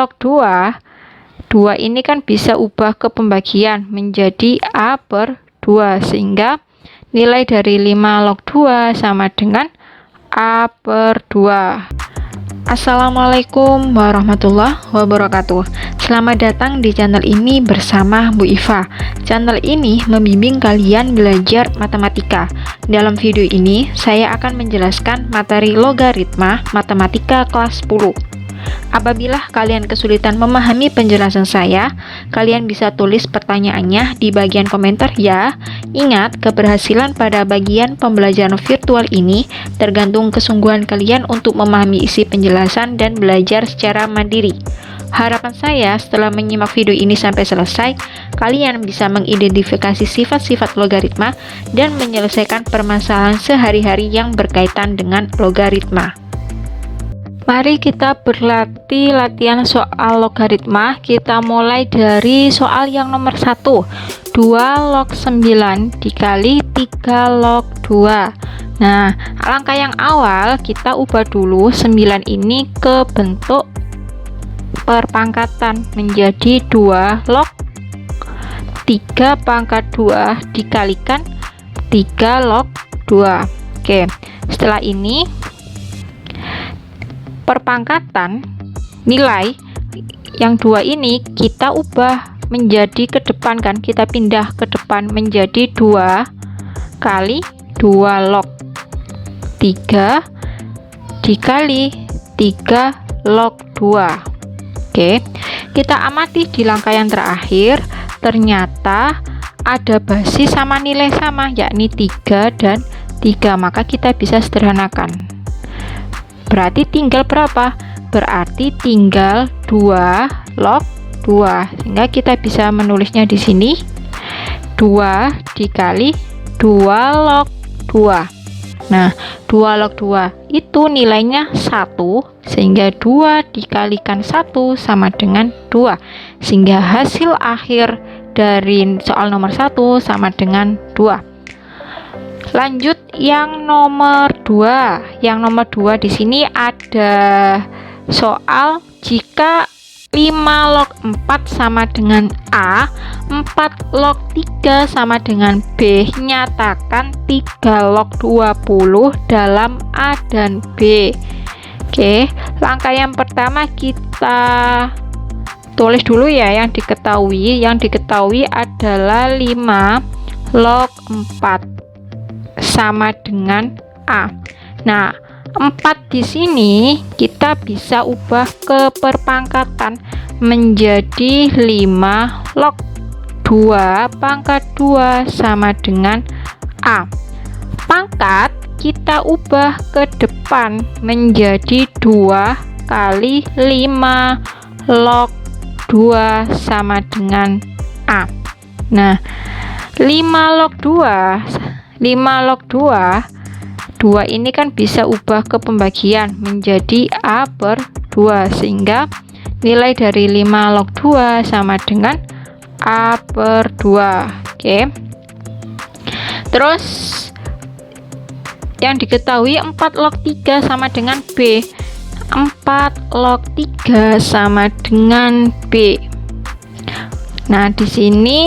log 2, 2 ini kan bisa ubah ke pembagian menjadi A per 2, sehingga nilai dari 5 log 2 sama dengan A per 2. Assalamualaikum warahmatullahi wabarakatuh. Selamat datang di channel ini bersama Bu Iva. Channel ini membimbing kalian belajar matematika. Dalam video ini, saya akan menjelaskan materi logaritma matematika kelas 10. Apabila kalian kesulitan memahami penjelasan saya, kalian bisa tulis pertanyaannya di bagian komentar ya. Ingat, keberhasilan pada bagian pembelajaran virtual ini tergantung kesungguhan kalian untuk memahami isi penjelasan dan belajar secara mandiri. Harapan saya setelah menyimak video ini sampai selesai, kalian bisa mengidentifikasi sifat-sifat logaritma dan menyelesaikan permasalahan sehari-hari yang berkaitan dengan logaritma. Mari kita berlatih latihan soal logaritma. Kita mulai dari soal yang nomor 1. 2 log 9 dikali 3 log 2. Nah, langkah yang awal kita ubah dulu 9 ini ke bentuk perpangkatan menjadi 2 log 3 pangkat 2 dikalikan 3 log 2. Oke, setelah ini perpangkatan nilai yang 2 ini kita ubah menjadi ke depan, kan kita pindah ke depan menjadi 2 kali 2 log 3 dikali 3 log 2. Oke, kita amati di langkah yang terakhir, ternyata ada basis sama nilai sama, yakni 3 dan 3, maka kita bisa sederhanakan. Berarti tinggal berapa? Berarti tinggal 2 log 2, sehingga kita bisa menulisnya di sini 2 dikali 2 log 2. Nah, 2 log 2 itu nilainya 1, sehingga 2 dikalikan 1 sama dengan 2, sehingga hasil akhir dari soal nomor 1 sama dengan 2. Lanjut yang nomor 2. Yang nomor 2 di sini ada soal jika 5 log 4 sama dengan A, 4 log 3 sama dengan B, nyatakan 3 log 20 dalam A dan B. Oke, langkah yang pertama kita tulis dulu ya yang diketahui. Yang diketahui adalah 5 log 4 sama dengan A. Nah, 4 di sini kita bisa ubah ke perpangkatan menjadi 5 log 2 pangkat 2 sama dengan A. Pangkat kita ubah ke depan menjadi 2 kali 5 log 2 sama dengan A. Nah, 5 log 2 ini kan bisa ubah ke pembagian menjadi A per 2, sehingga nilai dari 5 log 2 sama dengan A per 2. Oke, terus yang diketahui 4 log 3 sama dengan B. 4 log 3 sama dengan B. Nah, di sini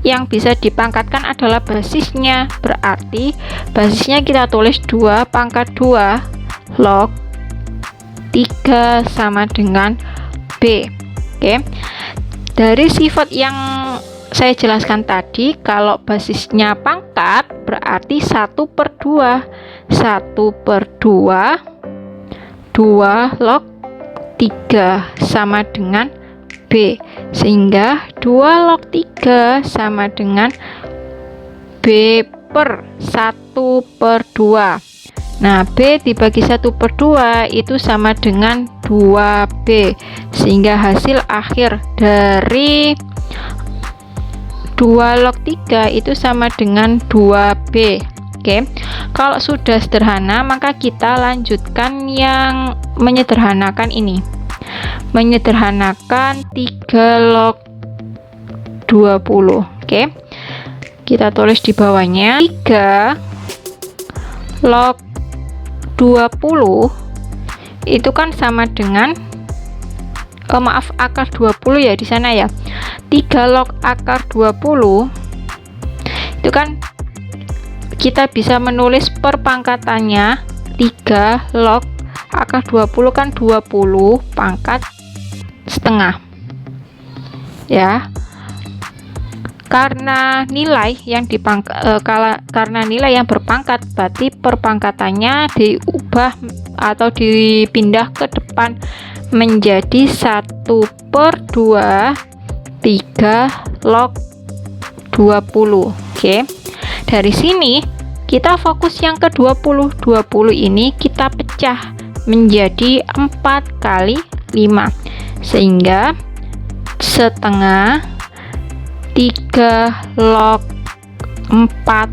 yang bisa dipangkatkan adalah basisnya, berarti basisnya kita tulis 2 pangkat 2 log 3 sama dengan B. Oke, dari sifat yang saya jelaskan tadi, kalau basisnya pangkat berarti 1 per 2 1 per 2 2 log 3 sama dengan B, sehingga 2 log 3 sama dengan B per 1 per 2. Nah, B dibagi 1 per 2 itu sama dengan 2B, sehingga hasil akhir dari 2 log 3 itu sama dengan 2B. Oke, kalau sudah sederhana, maka kita lanjutkan yang menyederhanakan ini. Menyederhanakan 3 log 20. Oke, kita tulis di bawahnya 3 log 20 itu kan sama dengan maaf, akar 20 ya di sana ya. 3 log akar 20 itu kan kita bisa menulis perpangkatannya 3 log akar 20 kan 20 pangkat setengah ya. Karena nilai yang karena nilai yang berpangkat, berarti perpangkatannya diubah atau dipindah ke depan menjadi 1/2 3 log 20. Oke. Dari sini kita fokus yang ke 20. 20 ini kita pecah menjadi 4 kali 5. Sehingga setengah 3 log 4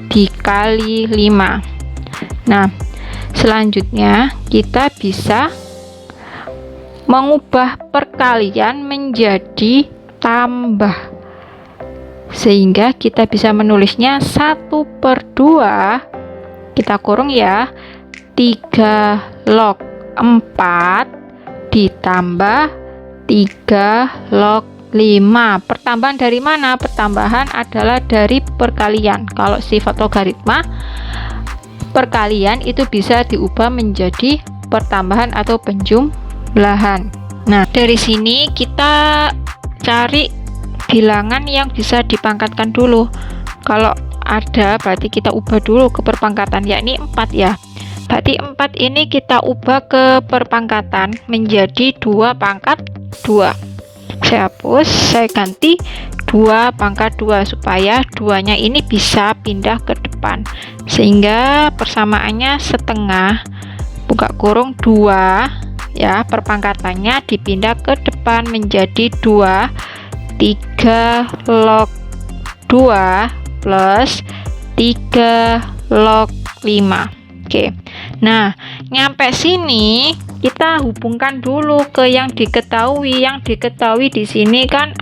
dikali 5. Nah, selanjutnya kita bisa mengubah perkalian menjadi tambah, sehingga kita bisa menulisnya 1/2, kita kurung ya, 3 log 4 ditambah 3 log 5. Pertambahan dari mana? Pertambahan adalah dari perkalian. Kalau sifat logaritma, perkalian itu bisa diubah menjadi pertambahan atau penjumlahan. Nah, dari sini kita cari bilangan yang bisa dipangkatkan dulu. Kalau ada berarti kita ubah dulu ke perpangkatan, yakni 4 ya. Berarti 4 ini kita ubah ke perpangkatan menjadi 2 pangkat 2. Saya hapus, saya ganti 2 pangkat 2 supaya 2-nya ini bisa pindah ke depan, sehingga persamaannya setengah buka kurung 2 ya, perpangkatannya dipindah ke depan menjadi 2 3 log 2 plus 3 log 5. Oke. Nah, nyampe sini kita hubungkan dulu ke yang diketahui. Yang diketahui di sini kan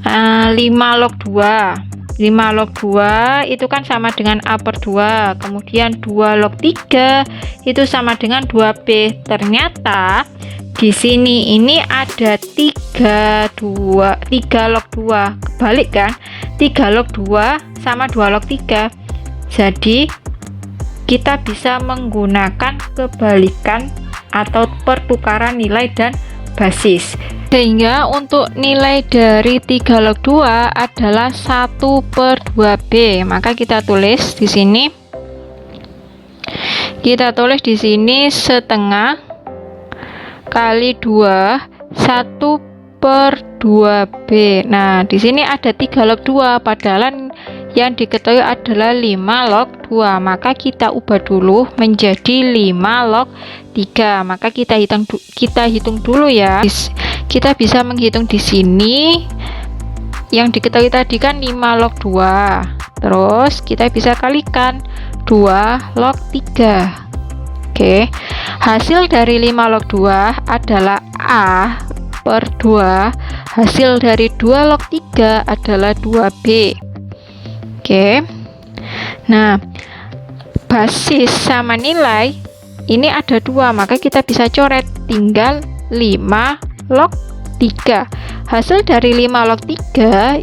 5 log 2. 5 log 2 itu kan sama dengan A/2. Kemudian 2 log 3 itu sama dengan 2B. Ternyata di sini ini ada 3 log 2. Kebalik kan? 3 log 2 sama 2 log 3. Jadi kita bisa menggunakan kebalikan atau pertukaran nilai dan basis, sehingga untuk nilai dari 3 log 2 adalah 1/2B. Maka kita tulis di sini, setengah kali 2 1/2B. Nah, di sini ada 3 log 2, padahal yang diketahui adalah 5 log 2. Maka kita ubah dulu menjadi 5 log 3. Maka kita hitung dulu ya. Kita bisa menghitung di sini. Yang diketahui tadi kan 5 log 2. Terus kita bisa kalikan 2 log 3. Oke. Hasil dari 5 log 2 adalah A/2. Hasil dari 2 log 3 adalah 2B. Oke. Nah, basis sama nilai ini ada 2, maka kita bisa coret, tinggal 5 log 3. Hasil dari 5 log 3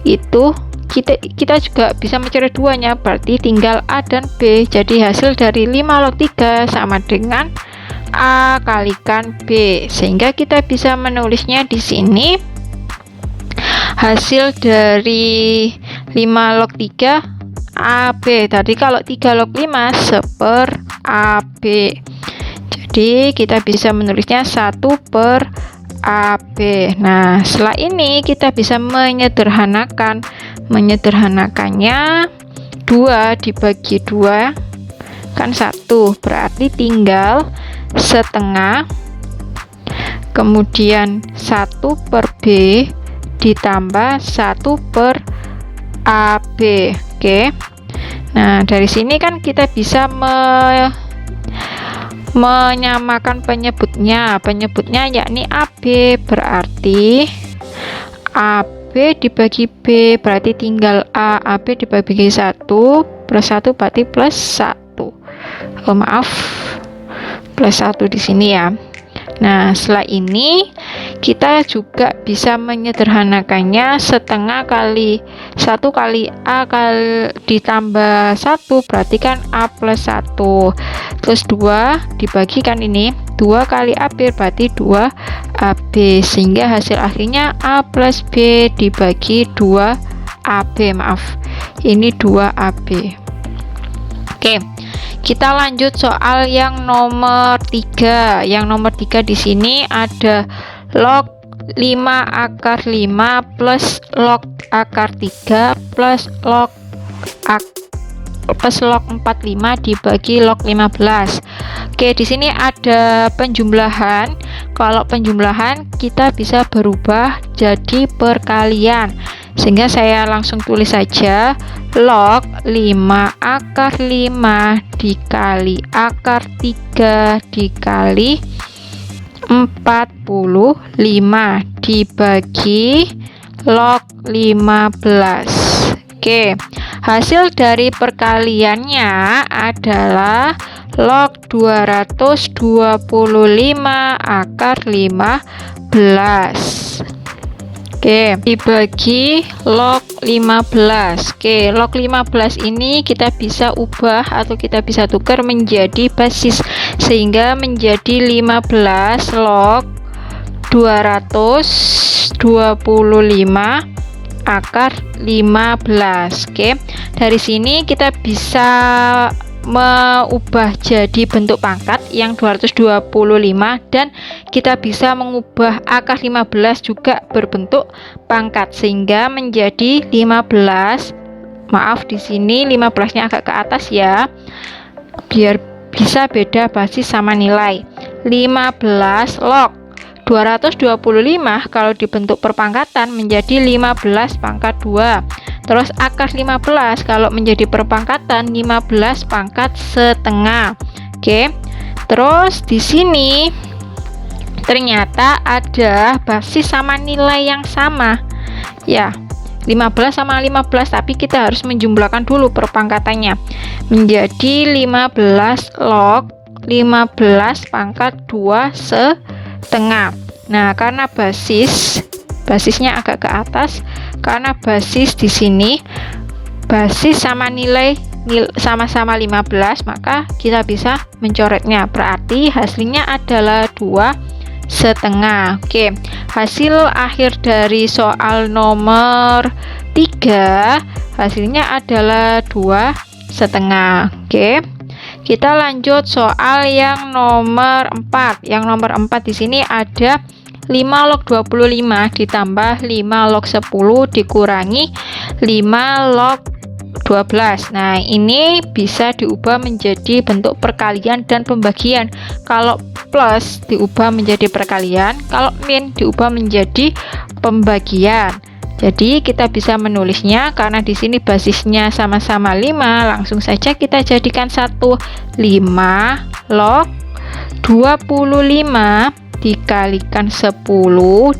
itu kita juga bisa mencoret 2-nya, berarti tinggal A dan B. Jadi hasil dari 5 log 3 sama dengan A kalikan B, sehingga kita bisa menulisnya di sini hasil dari 5 log 3 AB. Tadi kalau 3 log 5 1/AB. Jadi kita bisa menulisnya 1/AB. Nah, setelah ini kita bisa menyederhanakannya 2 dibagi 2 kan 1, berarti tinggal setengah, kemudian 1/B ditambah 1/AB. Oke. Nah, dari sini kan kita bisa menyamakan penyebutnya yakni AB, berarti AB dibagi B, berarti tinggal AB dibagi 1 plus 1 berarti plus 1. Maaf, plus 1 di sini ya. Nah, setelah ini kita juga bisa menyederhanakannya setengah kali 1 kali A kali ditambah 1 berarti kan A plus 1, terus 2 dibagikan ini 2 kali AB berarti 2 AB, sehingga hasil akhirnya A plus B dibagi 2 AB, maaf ini 2 AB. Oke, kita lanjut soal yang nomor 3. Yang nomor 3 di sini ada log 5 akar 5 plus log akar 3 plus log 45 dibagi log 15. Oke, di sini ada penjumlahan. Kalau penjumlahan kita bisa berubah jadi perkalian. Sehingga saya langsung tulis saja log 5 akar 5 dikali akar 3 dikali 45 dibagi log 15. Oke, hasil dari perkaliannya adalah log 225 akar 15. Oke, dibagi log 15. Oke, log 15 ini kita bisa ubah atau kita bisa tukar menjadi basis, sehingga menjadi 15 log 225 akar 15. Oke, dari sini kita bisa mengubah jadi bentuk pangkat yang 225 dan kita bisa mengubah akar 15 juga berbentuk pangkat sehingga menjadi 15. Maaf, di sini 15-nya agak ke atas ya, biar bisa beda basis sama nilai. 15 log 225 kalau dibentuk perpangkatan menjadi 15 pangkat 2. Terus akar 15 kalau menjadi perpangkatan 15 pangkat setengah. Oke. Terus di sini ternyata ada basis sama nilai yang sama. Ya, 15 sama 15, tapi kita harus menjumlahkan dulu perpangkatannya. Menjadi 15 log 15 pangkat 2 setengah. Nah, karena basisnya agak ke atas, karena basis di sini basis sama nilai sama-sama 15, maka kita bisa mencoretnya. Berarti hasilnya adalah 2 setengah. Oke, hasil akhir dari soal nomor 3 hasilnya adalah 2 setengah. Oke, kita lanjut soal yang nomor 4. Yang nomor 4 di sini ada 5 log 25 ditambah 5 log 10 dikurangi 5 log 12. Nah, ini bisa diubah menjadi bentuk perkalian dan pembagian. Kalau plus diubah menjadi perkalian, kalau min diubah menjadi pembagian. Jadi kita bisa menulisnya, karena di sini basisnya sama-sama 5, langsung saja kita jadikan 1. 5 log 25 dikalikan 10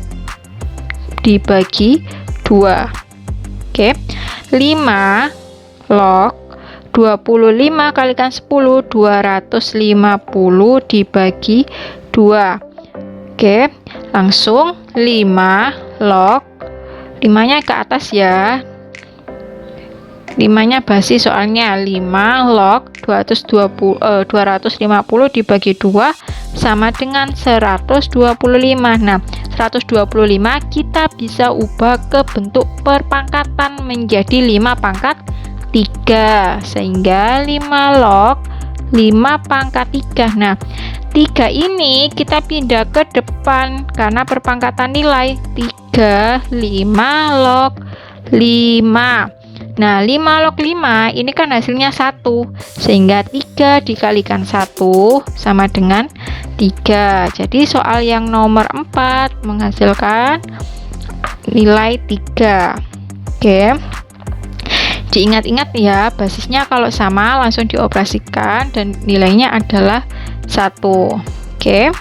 dibagi 2. Oke, 5 log 25 kalikan 10 250 dibagi 2. Oke, langsung 5 log 5-nya ke atas ya, 5-nya basis soalnya. 5 log 250 dibagi 2 sama dengan 125. Nah, 125 kita bisa ubah ke bentuk perpangkatan menjadi 5 pangkat 3, sehingga 5 log 5 pangkat 3. Nah, 3 ini kita pindah ke depan karena perpangkatan nilai. 3 5 log 5. Nah, 5 log 5 ini kan hasilnya 1, sehingga 3 dikalikan 1 sama dengan 3. Jadi soal yang nomor 4 menghasilkan nilai 3. Oke, diingat-ingat ya, basisnya kalau sama langsung dioperasikan dan nilainya adalah 1. Oke,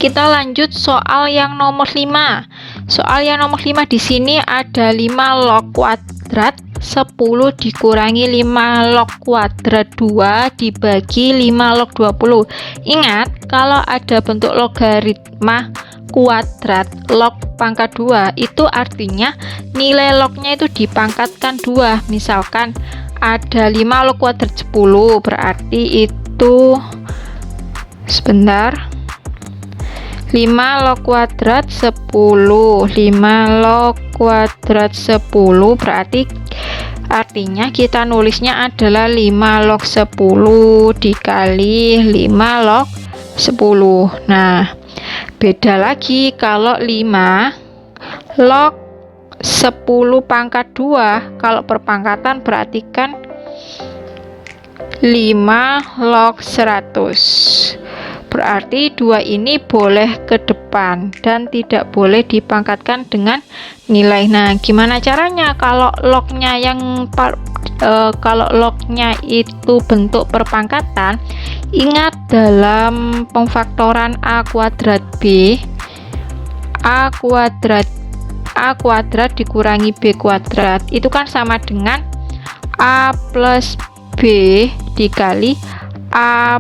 kita lanjut soal yang nomor 5. Soal yang nomor 5 di sini ada 5 log kuadrat 10 dikurangi 5 log kuadrat 2 dibagi 5 log 20. Ingat, kalau ada bentuk logaritma kuadrat log pangkat 2 itu artinya nilai lognya itu dipangkatkan 2. Misalkan ada 5 log kuadrat 10, berarti itu sebentar, 5 log kuadrat 10, 5 log kuadrat 10 berarti artinya kita nulisnya adalah 5 log 10 dikali 5 log 10. Nah, beda lagi kalau 5 log 10 pangkat 2, kalau perpangkatan berarti kan 5 log 100. Berarti 2 ini boleh ke depan dan tidak boleh dipangkatkan dengan nilai. Nah, gimana caranya kalau lognya itu bentuk perpangkatan? Ingat, dalam pemfaktoran A kuadrat B, A kuadrat dikurangi B kuadrat itu kan sama dengan A plus B dikali A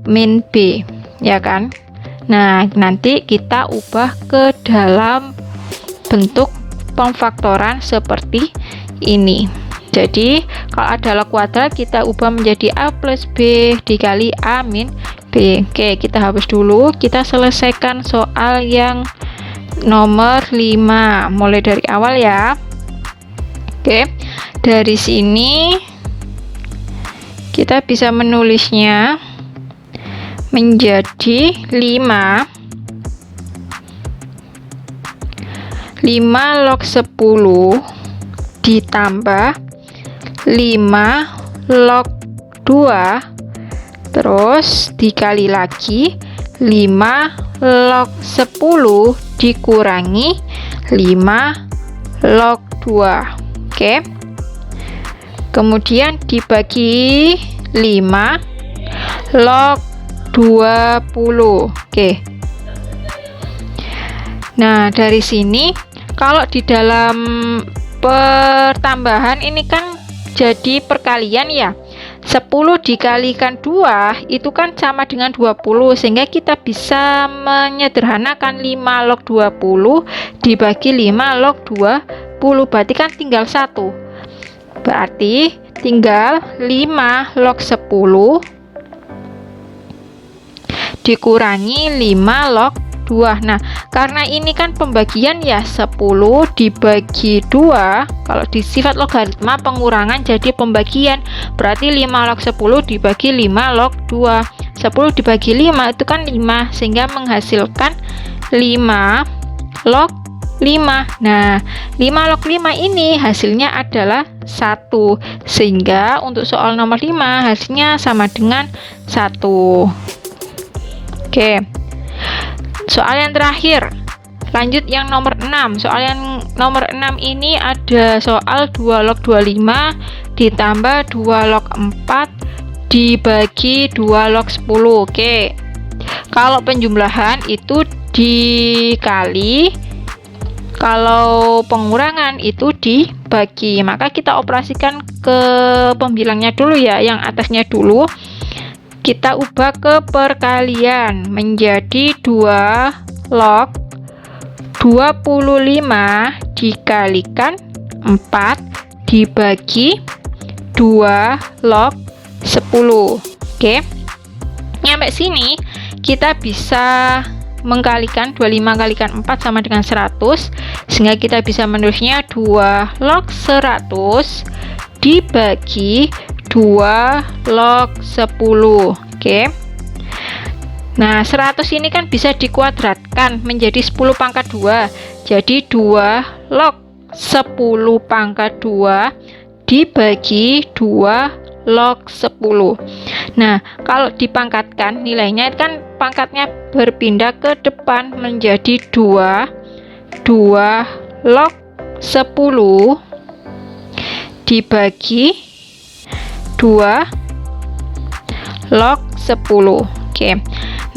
min B, ya kan? Nah, nanti kita ubah ke dalam bentuk pemfaktoran seperti ini. Jadi kalau ada log kuadrat kita ubah menjadi A plus B dikali A min B. Oke, kita hapus dulu. Kita selesaikan soal yang nomor 5 mulai dari awal ya. Oke, dari sini kita bisa menulisnya menjadi 5 log 10 ditambah 5 log 2 terus dikali lagi 5 log 10 dikurangi 5 log 2. Oke, kemudian dibagi 5 log 20. Oke. Nah, dari sini kalau di dalam pertambahan ini kan jadi perkalian ya. 10 dikalikan 2 itu kan sama dengan 20, sehingga kita bisa menyederhanakan 5 log 20 dibagi 5 log 20, berarti kan tinggal 1. Berarti tinggal 5 log 10 dikurangi 5 log 2. Nah, karena ini kan pembagian ya, 10 dibagi 2, kalau di sifat logaritma pengurangan jadi pembagian, berarti 5 log 10 dibagi 5 log 2. 10 dibagi 5 itu kan 5, sehingga menghasilkan 5 log 5. Nah, 5 log 5 ini hasilnya adalah 1, sehingga untuk soal nomor 5 hasilnya sama dengan 1. Oke, soal yang terakhir, lanjut yang nomor 6. Soal yang nomor 6 ini ada soal 2 log 25 ditambah 2 log 4 dibagi 2 log 10. Oke, kalau penjumlahan itu dikali, kalau pengurangan itu dibagi. Maka kita operasikan ke pembilangnya dulu ya, yang atasnya dulu kita ubah ke perkalian menjadi 2 log 25 dikalikan 4 dibagi 2 log 10. Oke, nyampe sini kita bisa mengkalikan 25 kalikan 4 sama dengan 100, sehingga kita bisa menulisnya 2 log 100 dibagi 2 log 10. Oke. Nah, 100 ini kan bisa dikuadratkan menjadi 10 pangkat 2. Jadi 2 log 10 pangkat 2 dibagi 2 log 10. Nah, kalau dipangkatkan nilainya kan pangkatnya berpindah ke depan menjadi 2 log 10 dibagi 2 log 10. Oke.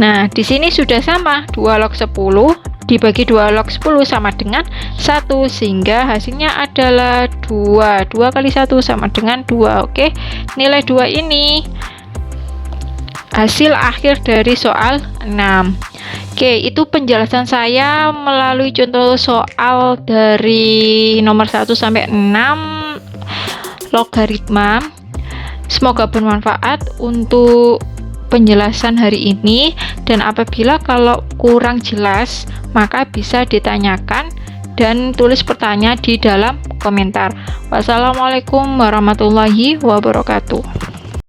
Nah, di sini sudah sama, 2 log 10 dibagi 2 log 10 sama dengan 1, sehingga hasilnya adalah 2. 2 kali 1 sama dengan 2. Oke, nilai 2 ini hasil akhir dari soal 6. Oke, itu penjelasan saya melalui contoh soal dari nomor 1 sampai 6 logaritma. Semoga bermanfaat untuk penjelasan hari ini, dan apabila kalau kurang jelas maka bisa ditanyakan dan tulis pertanyaan di dalam komentar. Wassalamualaikum warahmatullahi wabarakatuh.